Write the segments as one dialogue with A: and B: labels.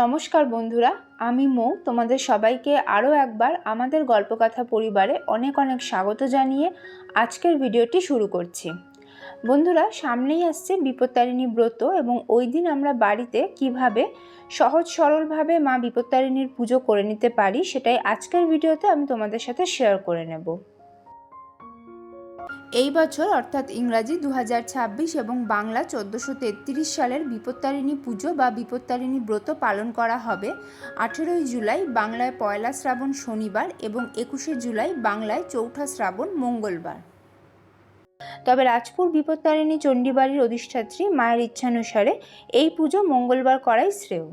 A: নমস্কার বন্ধুরা, আমি মৌ। তোমাদের সবাইকে আরও একবার আমাদের গল্পকথা পরিবারে অনেক অনেক স্বাগত জানিয়ে আজকের ভিডিওটি শুরু করছি। বন্ধুরা, সামনেই আসছে বিপত্তারিণী ব্রত এবং ওই দিন আমরা বাড়িতে কিভাবে সহজ সরলভাবে মা বিপত্তারিণীর পুজো করে নিতে পারি সেটাই আজকের ভিডিওতে আমি তোমাদের সাথে শেয়ার করে নেব। এই বছর অর্থাৎ ইংরাজি 2026 এবং বাংলা 1433 সালের বিপত্তারিণী পুজো বা বিপত্তারিণী ব্রত পালন করা হবে 18 জুলাই বাংলায় পয়লা শ্রাবণ শনিবার এবং 21 জুলাই বাংলায় চৌঠা শ্রাবণ মঙ্গলবার। তবে রাজপুর বিপত্তারিণী চণ্ডীবাড়ির অধিষ্ঠাত্রী মায়ের ইচ্ছানুসারে এই পুজো মঙ্গলবার করাই শ্রেয়।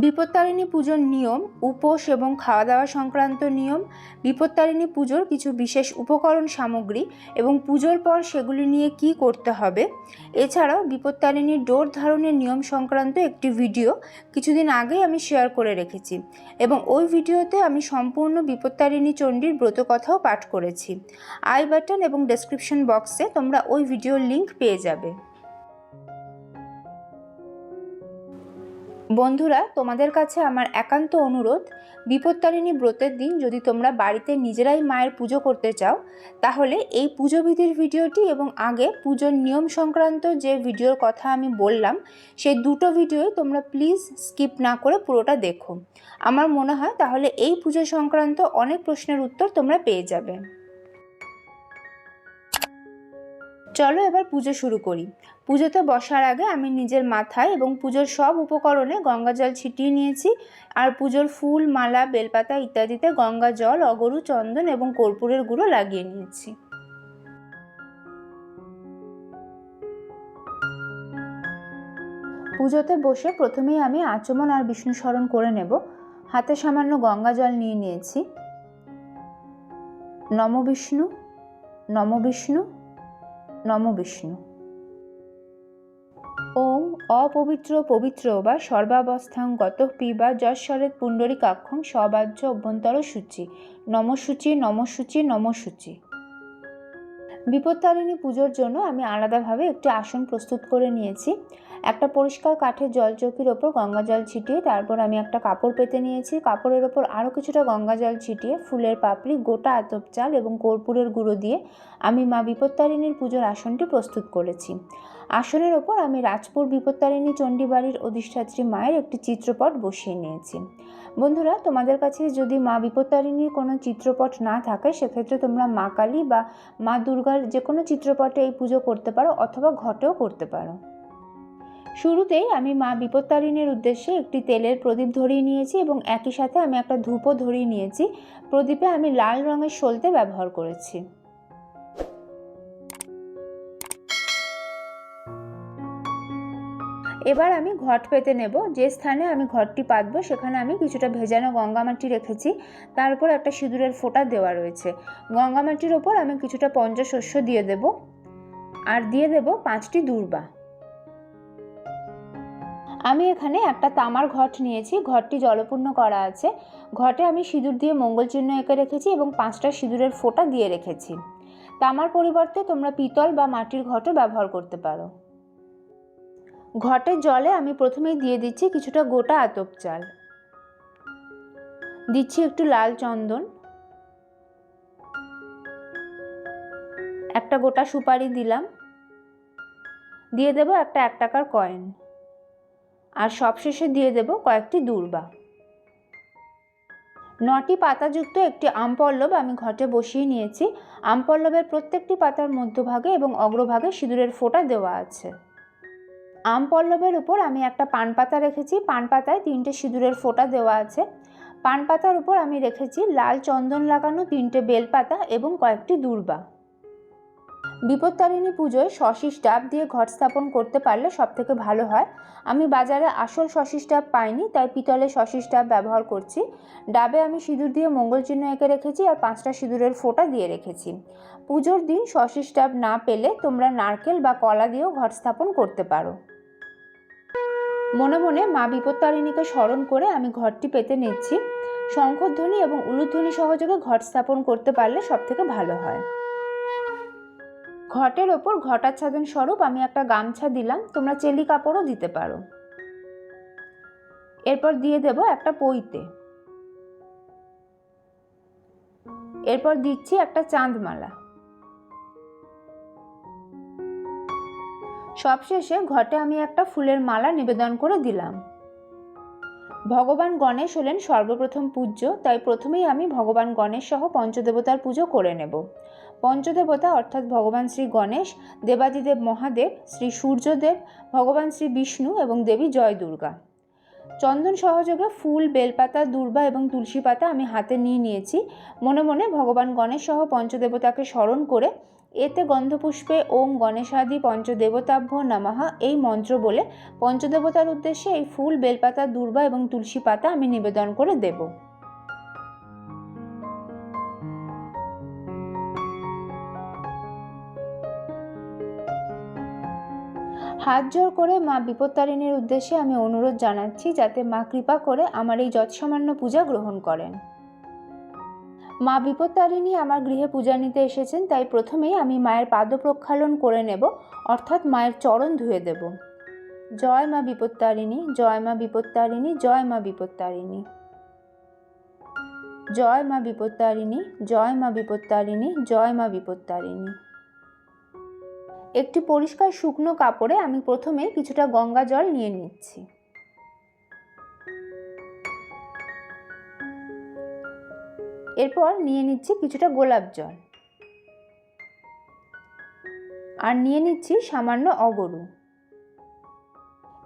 A: বিপত্তারিণী পুজোর নিয়ম, উপোস এবং খাওয়া দাওয়া সংক্রান্ত নিয়ম, বিপত্তারিণী পুজোর কিছু বিশেষ উপকরণ সামগ্রী এবং পুজোর পর সেগুলি নিয়ে কি করতে হবে, এছাড়াও বিপত্তারিণীর ডোর ধারণের নিয়ম সংক্রান্ত একটি ভিডিও কিছুদিন আগেই আমি শেয়ার করে রেখেছি এবং ওই ভিডিওতে আমি সম্পূর্ণ বিপত্তারিণী চণ্ডীর ব্রতকথাও পাঠ করেছি। আই বাটন এবং ডেসক্রিপশন বক্সে তোমরা ওই ভিডিওর লিঙ্ক পেয়ে যাবে। বন্ধুরা, তোমাদের কাছে আমার একান্ত অনুরোধ, বিপত্তারিণী ব্রতের দিন যদি তোমরা বাড়িতে নিজেরাই মায়ের পুজো করতে চাও তাহলে এই পুজোবিধির ভিডিওটি এবং আগে পুজোর নিয়ম সংক্রান্ত যে ভিডিওর কথা আমি বললাম সেই দুটো ভিডিওই তোমরা প্লিজ স্কিপ না করে পুরোটা দেখো। আমার মনে হয় তাহলে এই পুজো সংক্রান্ত অনেক প্রশ্নের উত্তর তোমরা পেয়ে যাবে। চলো এবার পুজো শুরু করি। পুজোতে বসার আগে আমি নিজের মাথায় এবং পুজোর সব উপকরণে গঙ্গা জল ছিটিয়ে নিয়েছি আর পুজোর ফুল, মালা, বেলপাতা ইত্যাদিতে গঙ্গা জল, অগরু, চন্দন এবং কর্পূরের গুঁড়ো লাগিয়ে নিয়েছি। পুজোতে বসে প্রথমেই আমি আচমন আর বিষ্ণু স্মরণ করে নেব। হাতে সামান্য গঙ্গা জল নিয়ে নিয়েছি। নম বিষ্ণু, নম বিষ্ণু, নম বিষ্ণু। ওং অপবিত্র পবিত্র বা সর্বাবস্থাং গতঃ পিবা যশ্বরেত পুণ্ডরীকাক্ষং সবাহ্য অভ্যন্তর সূচি নমসূচি নমসূচি নমসূচি। বিপত্তারিণী পুজোর জন্য আমি আলাদাভাবে একটি আসন প্রস্তুত করে নিয়েছি। একটা পরিষ্কার কাঠের জলচৌকির ওপর গঙ্গা জল ছিটিয়ে তারপর আমি একটা কাপড় পেতে নিয়েছি। কাপড়ের ওপর আরও কিছুটা গঙ্গা জল ছিটিয়ে ফুলের পাপড়ি, গোটা আতপ চাল এবং কর্পূরের গুঁড়ো দিয়ে আমি মা বিপত্তারিণীর পুজোর আসনটি প্রস্তুত করেছি। আসনের ওপর আমি রাজপুর বিপত্তারিণী চণ্ডীবাড়ির অধিষ্ঠাত্রী মায়ের একটি চিত্রপট বসিয়ে নিয়েছি। বন্ধুরা, তোমাদের কাছে যদি মা বিপত্তারিণীর কোনো চিত্রপট না থাকে সেক্ষেত্রে তোমরা মা কালী বা মা দুর্গার যে কোনো চিত্রপটে এই পুজো করতে পারো অথবা ঘটেও করতে পারো। শুরুতেই আমি মা বিপত্তারিণীর উদ্দেশ্যে একটি তেলের প্রদীপ ধরিয়ে নিয়েছি এবং একই সাথে আমি একটা ধূপও ধরিয়ে নিয়েছি। প্রদীপে আমি লাল রঙের সলতে ব্যবহার করেছি। এবার আমি ঘট পেতে নেব। যে স্থানে আমি ঘটটি পাতবো সেখানে আমি কিছুটা ভেজানো গঙ্গামাটি রেখেছি, তার উপর একটা সিঁদুরের ফোঁটা দেওয়া রয়েছে। গঙ্গামাটির ওপর আমি কিছুটা পঞ্চশস্য দিয়ে দেব আর দিয়ে দেব 5টি দূর্বা। আমি এখানে একটা তামার ঘট নিয়েছি, ঘরটি জলপূর্ণ করা আছে। ঘটে আমি সিঁদুর দিয়ে মঙ্গল চিহ্ন এঁকে রেখেছি এবং 5টা সিঁদুরের ফোঁটা দিয়ে রেখেছি। তামার পরিবর্তে তোমরা পিতল বা মাটির ঘটও ব্যবহার করতে পারো। ঘটের জলে আমি প্রথমেই দিয়ে দিচ্ছি কিছুটা গোটা আতপ চাল, দিচ্ছি একটু লাল চন্দন, একটা গোটা সুপারি দিলাম, দিয়ে দেব একটা 1 টাকার কয়েন আর সবশেষে দিয়ে দেব কয়েকটি দূর্বা। 9টি পাতাযুক্ত একটি আমপল্লব আমি ঘটে বসিয়ে নিয়েছি। আমপল্লবের প্রত্যেকটি পাতার মধ্যভাগে এবং অগ্রভাগে সিঁদুরের ফোঁটা দেওয়া আছে। আমপল্লবের উপর আমি একটা পান পাতা রেখেছি, পান পাতায় 3টে সিঁদুরের ফোঁটা দেওয়া আছে। পান পাতার উপর আমি রেখেছি লাল চন্দন লাগানো 3টে বেলপাতা এবং কয়েকটি দূর্বা। বিপত্তারিণী পুজোয় শশীষ ডাব দিয়ে ঘট স্থাপন করতে পারলে সবথেকে ভালো হয়। আমি বাজারে আসল শশীষ ডাব পাইনি, তাই পিতলের শশীষ ডাব ব্যবহার করছি। ডাবে আমি সিঁদুর দিয়ে মঙ্গল চিহ্ন এঁকে রেখেছি আর 5টা সিঁদুরের ফোঁটা দিয়ে রেখেছি। পুজোর দিন শশীষ ডাব না পেলে তোমরা নারকেল বা কলা দিয়েও ঘট স্থাপন করতে পারো। মনে মনে মা বিপত্তারিণীকে স্মরণ করে আমি ঘটটি পেতে নিচ্ছি। শঙ্খধ্বনি এবং উলুধ্বনি সহযোগে ঘট স্থাপন করতে পারলে সবথেকে ভালো হয়। ঘটের ওপর ঘটাচ্ছাদন স্বরূপ আমি একটা গামছা দিলাম, তোমরা চেলি কাপড়ও দিতে পারো। এরপর দিয়ে দেব একটা পৈতে। এরপর দিচ্ছি একটা চাঁদমালা। সবশেষে ঘটে আমি একটা ফুলের মালা নিবেদন করে দিলাম। ভগবান গণেশ হলেন সর্বপ্রথম পূজ্য, তাই প্রথমেই আমি ভগবান গণেশ সহ পঞ্চদেবতার পুজো করে নেব। পঞ্চদেবতা অর্থাৎ ভগবান শ্রী গণেশ, দেবাদিদেব মহাদেব, শ্রী সূর্যদেব, ভগবান শ্রী বিষ্ণু এবং দেবী জয় দুর্গা। চন্দন সহযোগে ফুল, বেলপাতা, দূর্বা এবং তুলসী পাতা আমি হাতে নিয়েছি। মনে মনে ভগবান গণেশ সহ পঞ্চদেবতাকে স্মরণ করে এতে গন্ধপুষ্পে ওং গণেশাদি পঞ্চদেবতাভ্য নমঃ এই মন্ত্র বলে পঞ্চদেবতার উদ্দেশ্যে এই ফুল, বেলপাতা, দূর্বা এবং তুলসী পাতা আমি নিবেদন করে দেব। হাত জোড় করে মা বিপত্তারিণীর উদ্দেশ্যে আমি অনুরোধ জানাচ্ছি যাতে মা কৃপা করে আমার এই যৎসামান্য পূজা গ্রহণ করেন। মা বিপত্তারিণী আমার গৃহে পূজা নিতে এসেছেন, তাই প্রথমেই আমি মায়ের পাদ প্রক্ষালন করে নেব, অর্থাৎ মায়ের চরণ ধুয়ে দেব। জয় মা বিপত্তারিণী, জয় মা বিপত্তারিণী, জয় মা বিপত্তারিণী, জয় মা বিপত্তারিণী, জয় মা বিপত্তারিণী, জয় মা বিপত্তারিণী। একটি পরিষ্কার শুকনো কাপড়ে আমি প্রথমে কিছুটা গঙ্গা জল নিয়ে নিচ্ছি। এরপর নিয়ে নিচ্ছি কিছুটা গোলাপ জল, আর নিয়ে নিচ্ছি সামান্য অগরু।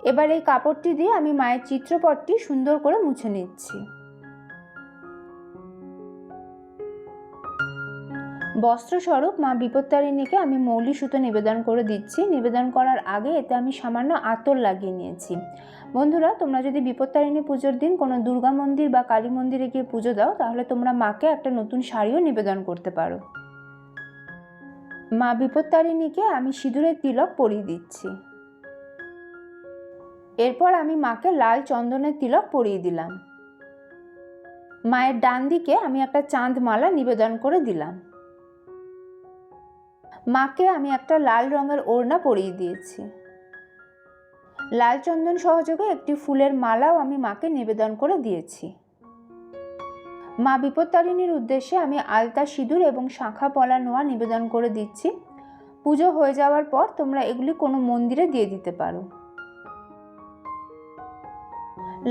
A: এবার এই কাপড়টি দিয়ে আমি মায়ের চিত্রপটটি সুন্দর করে মুছে নিচ্ছি। বস্ত্রস্বরূপ মা বিপত্তারিণীকে আমি মৌলি সুতো নিবেদন করে দিচ্ছি। নিবেদন করার আগে এতে আমি সামান্য আতর লাগিয়ে নিয়েছি। বন্ধুরা, তোমরা যদি বিপত্তারিণী পুজোর দিন কোনো দুর্গা মন্দির বা কালী মন্দিরে গিয়ে পুজো দাও, তাহলে তোমরা মাকে একটা নতুন শাড়িও নিবেদন করতে পারো। মা বিপত্তারিণীকে আমি সিঁদুরের তিলক পরিয়ে দিচ্ছি। এরপর আমি মাকে লাল চন্দনের তিলক পরিয়ে দিলাম। মায়ের ডান দিকে আমি একটা চাঁদ মালা নিবেদন করে দিলাম। মাকে আমি একটা লাল রঙের ওড়না পরিয়ে দিয়েছি। লাল চন্দন সহযোগে একটি ফুলের মালাও আমি মাকে নিবেদন করে দিয়েছি। মা বিপত্তারিণীর উদ্দেশ্যে আমি আলতা, সিঁদুর এবং শাঁখা পলা নোয়া নিবেদন করে দিচ্ছি। পুজো হয়ে যাওয়ার পর তোমরা এগুলি কোনো মন্দিরে দিয়ে দিতে পারো।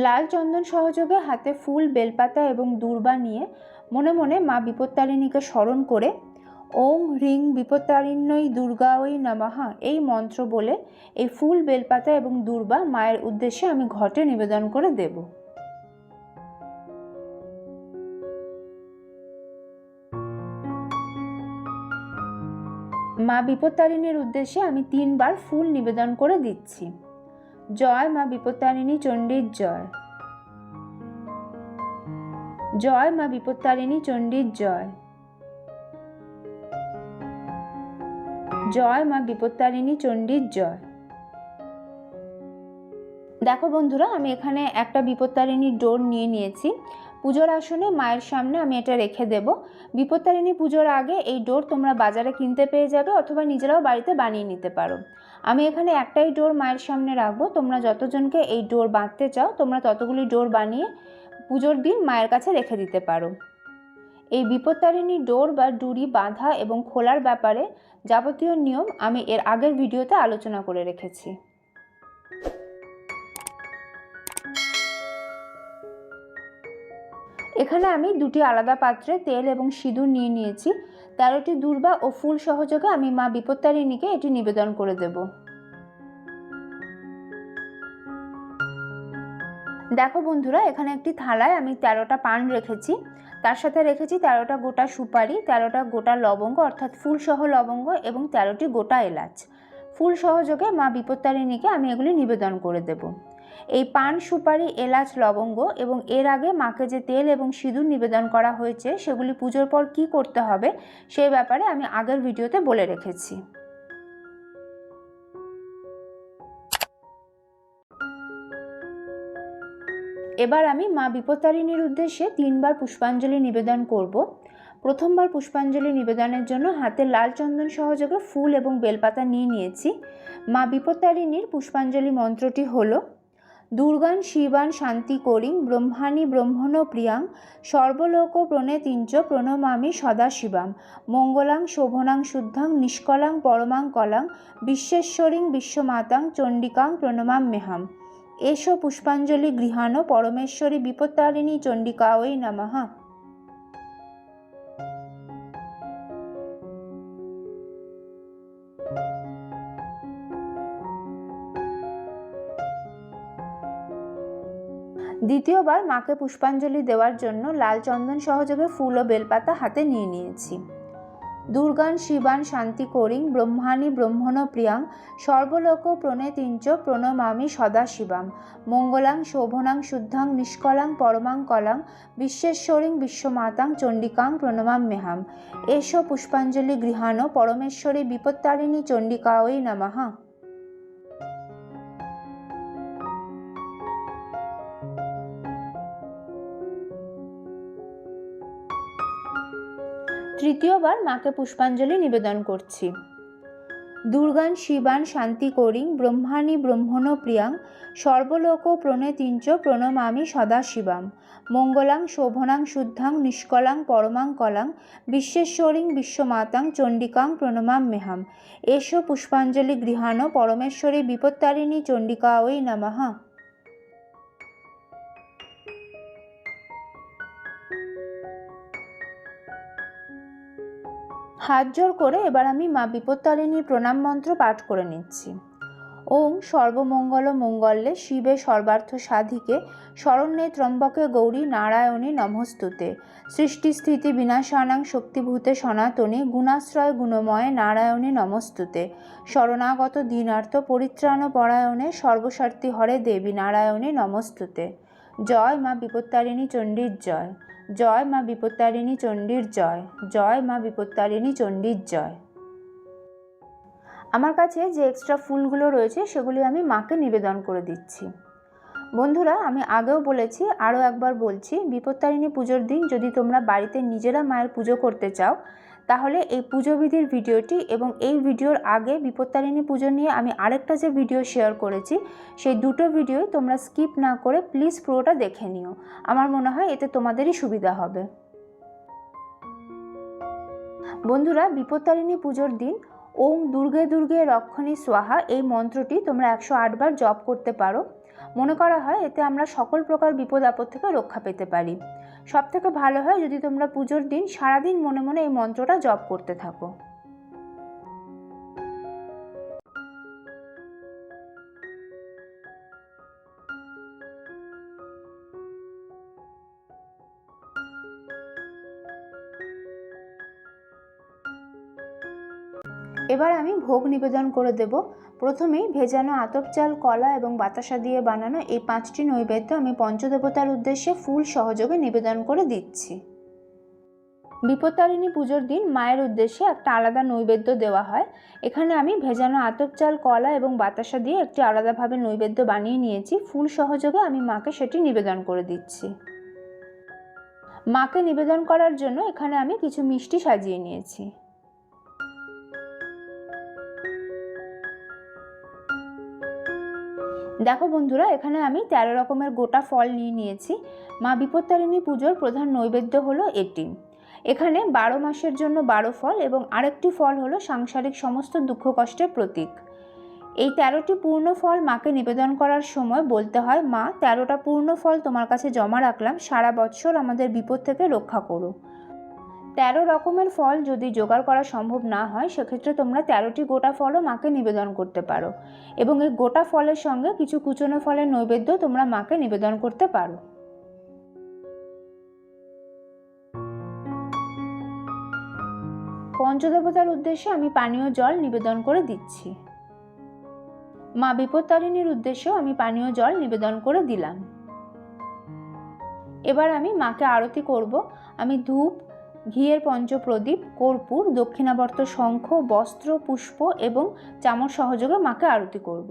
A: লাল চন্দন সহযোগে হাতে ফুল, বেলপাতা এবং দূর্বা নিয়ে মনে মনে মা বিপত্তারিণীকে স্মরণ করে ওং হ্রিং বিপত্তারিণ্যই দুর্গাঐ নমঃ এই মন্ত্র বলে এই ফুল, বেলপাতা এবং দূর্বা মায়ের উদ্দেশ্যে আমি ঘটে নিবেদন করে দেব। মা বিপত্তারিণীর উদ্দেশ্যে আমি 3 বার ফুল নিবেদন করে দিচ্ছি। জয় মা বিপত্তারিণী চণ্ডীর জয়, জয় মা বিপত্তারিণী চণ্ডীর জয়, জয় মা বিপত্তারিণী চণ্ডীর জয়। দেখো বন্ধুরা, আমি এখানে একটা বিপত্তারিণীর ডোর নিয়ে নিয়েছি। পুজোর আসনে মায়ের সামনে আমি এটা রেখে দেব। বিপত্তারিণী পুজোর আগে এই ডোর তোমরা বাজারে কিনতে পেয়ে যাবে, অথবা নিজেরাও বাড়িতে বানিয়ে নিতে পারো। আমি এখানে একটাই ডোর মায়ের সামনে রাখবো। তোমরা যতজনকে এই ডোর বাঁধতে চাও তোমরা ততগুলি ডোর বানিয়ে পুজোর দিন মায়ের কাছে রেখে দিতে পারো। এই বিপত্তারিণী ডোর বা ডুরি বাঁধা এবং খোলার ব্যাপারে যাবতীয় নিয়ম আমি এর আগের ভিডিওতে আলোচনা করে রেখেছি। এখানে আমি দুটি আলাদা পাত্রে তেল এবং সিঁদুর নিয়ে নিয়েছি। 13টি দূর্বা ও ফুল সহযোগে আমি মা বিপত্তারিণীকে এটি নিবেদন করে দেব। দেখো বন্ধুরা, এখানে একটি থালায় আমি 13টা পান রেখেছি, তার সাথে রেখেছি 13টা গোটা সুপারি, 13টা গোটা লবঙ্গ অর্থাৎ ফুল সহ লবঙ্গ এবং 13টি গোটা এলাচ। ফুল সহযোগে মা বিপত্তারিণীকে আমি এগুলি নিবেদন করে দেব। এই পান, সুপারি, এলাচ, লবঙ্গ এবং এর আগে মাকে যে তেল এবং সিঁদুর নিবেদন করা হয়েছে সেগুলি পুজোর পর কি করতে হবে সেই ব্যাপারে আমি আগের ভিডিওতে বলে রেখেছি। এবার আমি মা বিপত্তারিণীর উদ্দেশ্যে 3 বার পুষ্পাঞ্জলি নিবেদন করব। প্রথমবার পুষ্পাঞ্জলি নিবেদনের জন্য হাতে লাল চন্দন সহযোগে ফুল এবং বেলপাতা নিয়েছি। মা বিপত্তারিণীর পুষ্পাঞ্জলি মন্ত্রটি হলো: দুর্গান শিবান শান্তি করিং ব্রহ্মাণী ব্রহ্মণ প্রিয়াং সর্বলোক প্রণেতিঞ্চ প্রণমামি সদা শিবাম মঙ্গলাং শোভনাং শুদ্ধাং নিষ্কলাং পরমাং কলাং বিশ্বেশ্বরীং বিশ্বমাতাং চণ্ডিকাং প্রণমাম্যহম। এষো পুষ্পাঞ্জলি গৃহাণ পরমেশ্বরী বিপত্তারিণী চণ্ডিকাयै নমঃ। দ্বিতীয়বার মাকে পুষ্পাঞ্জলি দেওয়ার জন্য লাল চন্দন সহযোগে ফুল ও বেলপাতা হাতে নিয়েছি। দুর্গান শিবান শান্তি করিং ব্রহ্মাণী ব্রহ্মণ প্রিয়াং সর্বলোক প্রণেতিঞ্চ প্রণমামি সদা শিবাম মঙ্গলাং শোভনাং শুদ্ধাং নিষ্কলাং পরমাং কলাং বিশ্বেশ্বরীং বিশ্বমাতাং চণ্ডিকাং প্রণমাম্যহম। এষো পুষ্পাঞ্জলি গৃহাণ পরমেশ্বরী বিপত্তারিণী চণ্ডিকাयै নমঃ। তৃতীয়বার মাকে পুষ্পাঞ্জলি নিবেদন করছি। দুর্গান শিবান শান্তি করিং ব্রহ্মাণী ব্রহ্মণ প্রিয়াং সর্বলোক প্রণেতিঞ্চ প্রণমামি সদা শিবাম মঙ্গলাং শোভনাং শুদ্ধাং নিষ্কলাং পরমাং কলাং বিশ্বেশ্বরীং বিশ্বমাতাং চণ্ডিকাং প্রণমাম্যহম। এষো পুষ্পাঞ্জলি গৃহাণ পরমেশ্বরী বিপত্তারিণী চণ্ডিকাयै নমঃ। হাত জোড় করে এবার আমি মা বিপত্তারিণীর প্রণাম মন্ত্র পাঠ করে নিচ্ছি। ওং সর্বমঙ্গল মঙ্গলে শিবে সর্বার্থ সাধিকে শরণ্যে ত্র্যম্বকে গৌরী নারায়ণী নমস্তুতে সৃষ্টি স্থিতি বিনাশানাং শক্তিভূতে সনাতনী গুণাশ্রয় গুণময়ে নারায়ণী নমস্তুতে শরণাগত দীনার্থ পরিত্রাণ পরায়ণে সর্বস্বার্থী হরে দেবী নারায়ণী নমস্তুতে। জয় মা বিপত্তারিণী চণ্ডীর জয়। জয় মা বিপত্তারিণী চণ্ডীর জয়। জয় মা বিপত্তারিণী চণ্ডীর জয়। আমার কাছে যে এক্সট্রা ফুলগুলো রয়েছে সেগুলি আমি মাকে নিবেদন করে দিচ্ছি। বন্ধুরা, আমি আগেও বলেছি, আরও একবার বলছি, বিপত্তারিণী পুজোর দিন যদি তোমরা বাড়িতে নিজেরা মায়ের পুজো করতে চাও তাহলে এই পুজো বিধির ভিডিওটি এবং এই ভিডিওর আগে বিপত্তারিণী পুজো নিয়ে আমি আরেকটা যে ভিডিও শেয়ার করেছি সেই দুটো ভিডিও তোমরা স্কিপ না করে প্লিজ পুরোটা দেখে নিও। আমার মনে হয় এতে তোমাদেরই সুবিধা হবে। বন্ধুরা, বিপত্তারিণী পুজোর দিন ওং দুর্গে দুর্গে রক্ষণী স্বাহা এই মন্ত্রটি তোমরা 108 বার জপ করতে পারো। মনে করা হয় এতে আমরা সকল প্রকার বিপদ আপদ থেকে রক্ষা পেতে পারি। সবথেকে ভালো হয় যদি তোমরা পুজোর দিন সারাদিন মনে মনে এই মন্ত্রটা জপ করতে থাকো। এবার আমি ভোগ নিবেদন করে দেব। প্রথমেই ভেজানো আতপ চাল, কলা এবং বাতাসা দিয়ে বানানো এই 5টি নৈবেদ্য আমি পঞ্চদেবতার উদ্দেশ্যে ফুল সহযোগে নিবেদন করে দিচ্ছি। বিপত্তারিণী পুজোর দিন মায়ের উদ্দেশ্যে একটা আলাদা নৈবেদ্য দেওয়া হয়। এখানে আমি ভেজানো আতপ চাল, কলা এবং বাতাসা দিয়ে একটি আলাদাভাবে নৈবেদ্য বানিয়ে নিয়েছি। ফুল সহযোগে আমি মাকে সেটি নিবেদন করে দিচ্ছি। মাকে নিবেদন করার জন্য এখানে আমি কিছু মিষ্টি সাজিয়ে নিয়েছি। দেখো বন্ধুরা, এখানে আমি 13 রকমের গোটা ফল নিয়েছি। মা বিপত্তারিণী পুজোর প্রধান নৈবেদ্য হলো এটি। এখানে 12 মাসের জন্য 12 ফল এবং আরেকটি ফল হলো সাংসারিক সমস্ত দুঃখ কষ্টের প্রতীক। এই 13টি পূর্ণ ফল মাকে নিবেদন করার সময় বলতে হয়, মা 13টা পূর্ণ ফল তোমার কাছে জমা রাখলাম, সারা বৎসর আমাদের বিপদ থেকে রক্ষা করো। 13 রকমের ফল যদি জোগাড় করা সম্ভব না হয় সেক্ষেত্রে তোমরা 13টি গোটা ফলও মাকে নিবেদন করতে পারো এবং এই গোটা ফলের সঙ্গে কিছু কুচনো ফলের নৈবেদ্য তোমরা মাকে নিবেদন করতে পারো। পঞ্চদেবতার উদ্দেশ্যে আমি পানীয় জল নিবেদন করে দিচ্ছি। মা বিপত্তারিণীর উদ্দেশ্যেও আমি পানীয় জল নিবেদন করে দিলাম। এবার আমি মাকে আরতি করব। আমি ধূপ, ঘিয়ের পঞ্চপ্রদীপ, কর্পূর, দক্ষিণাবর্ত শঙ্খ, বস্ত্র, পুষ্প এবং চামচ সহযোগে মাকে আরতি করব।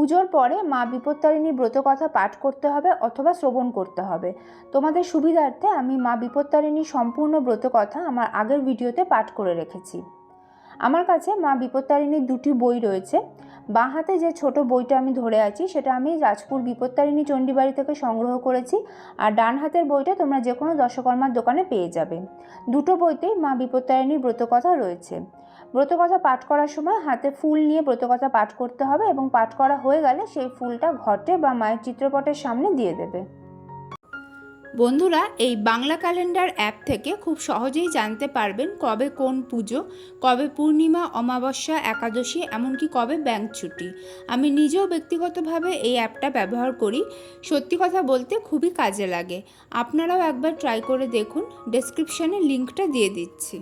A: পুজোর পরে মা বিপত্তারিণীর ব্রতকথা পাঠ করতে হবে অথবা শ্রবণ করতে হবে। তোমাদের সুবিধার্থে আমি মা বিপত্তারিণীর সম্পূর্ণ ব্রতকথা আমার আগের ভিডিওতে পাঠ করে রেখেছি। আমার কাছে মা বিপত্তারিণীর দুটি বই রয়েছে। বাঁ হাতে যে ছোট বইটা আমি ধরে আছি সেটা আমি রাজপুর বিপত্তারিণী চণ্ডীবাড়ি থেকে সংগ্রহ করেছি, আর ডান হাতের বইটা তোমরা যে কোনো দশকর্মার দোকানে পেয়ে যাবে। দুটো বইতেই মা বিপত্তারিণীর ব্রতকথা রয়েছে। ব্রতকথা পাঠ করার সময় হাতে ফুল নিয়ে ব্রতকথা পাঠ করতে হবে এবং পাঠ করা হয়ে গেলে সেই ফুলটা ঘটে বা মায়ের চিত্রপটের সামনে দিয়ে দেবে। বন্ধুরা, এই বাংলা ক্যালেন্ডার অ্যাপ থেকে খুব সহজেই জানতে পারবেন কবে কোন পুজো, কবে পূর্ণিমা, অমাবস্যা, একাদশী, এমনকি কবে ব্যাংক ছুটি। আমি নিজেও ব্যক্তিগতভাবে এই অ্যাপটা ব্যবহার করি। সত্যি কথা বলতে খুবই কাজে লাগে। আপনারাও একবার ট্রাই করে দেখুন, ডেসক্রিপশানে লিঙ্কটা দিয়ে দিচ্ছি।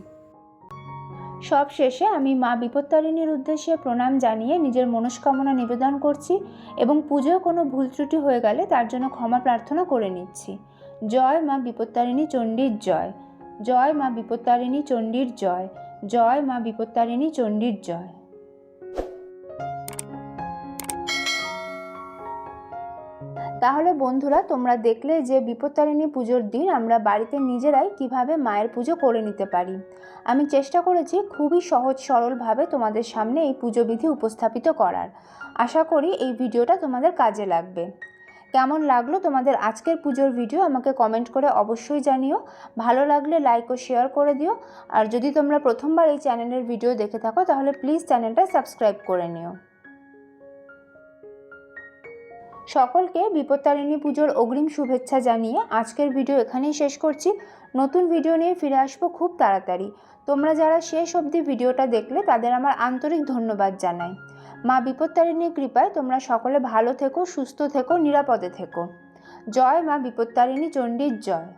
A: সব শেষে আমি মা বিপত্তারিণীর উদ্দেশ্যে প্রণাম জানিয়ে নিজের মনস্কামনা নিবেদন করছি এবং পুজোয় কোনো ভুল ত্রুটি হয়ে গেলে তার জন্য ক্ষমা প্রার্থনা করে নিচ্ছি। জয় মা বিপত্তারিণী চণ্ডীর জয়। জয় মা বিপত্তারিণী চণ্ডীর জয়। জয় মা বিপত্তারিণী চণ্ডীর জয়। তাহলে বন্ধুরা, তোমরা দেখলে যে বিপত্তারিণী পুজোর দিন আমরা বাড়িতে নিজেরাই কিভাবে মায়ের পুজো করে নিতে পারি। আমি চেষ্টা করেছি খুবই সহজ সরলভাবে তোমাদের সামনে এই পুজো বিধি উপস্থাপিত করার। আশা করি এই ভিডিওটা তোমাদের কাজে লাগবে। কেমন লাগলো তোমাদের আজকের পুজোর ভিডিও আমাকে কমেন্ট করে অবশ্যই জানিও। ভালো লাগলে লাইক ও শেয়ার করে দিও। আর যদি তোমরা প্রথমবার এই চ্যানেলের ভিডিও দেখে থাকো তাহলে প্লিজ চ্যানেলটা সাবস্ক্রাইব করে নিও। সকলকে বিপত্তারিণী পুজোর অগ্রিম শুভেচ্ছা জানিয়ে আজকের ভিডিও এখানেই শেষ করছি। নতুন ভিডিও নিয়ে ফিরে আসবো খুব তাড়াতাড়ি। তোমরা যারা শেষ অবধি ভিডিওটা দেখলে তাদের আমার আন্তরিক ধন্যবাদ জানাই। মা বিপত্তারিণীর কৃপায় তোমরা সকলে ভালো থেকো, সুস্থ থেকো, নিরাপদে থেকো। জয় মা বিপত্তারিণী চণ্ডীর জয়।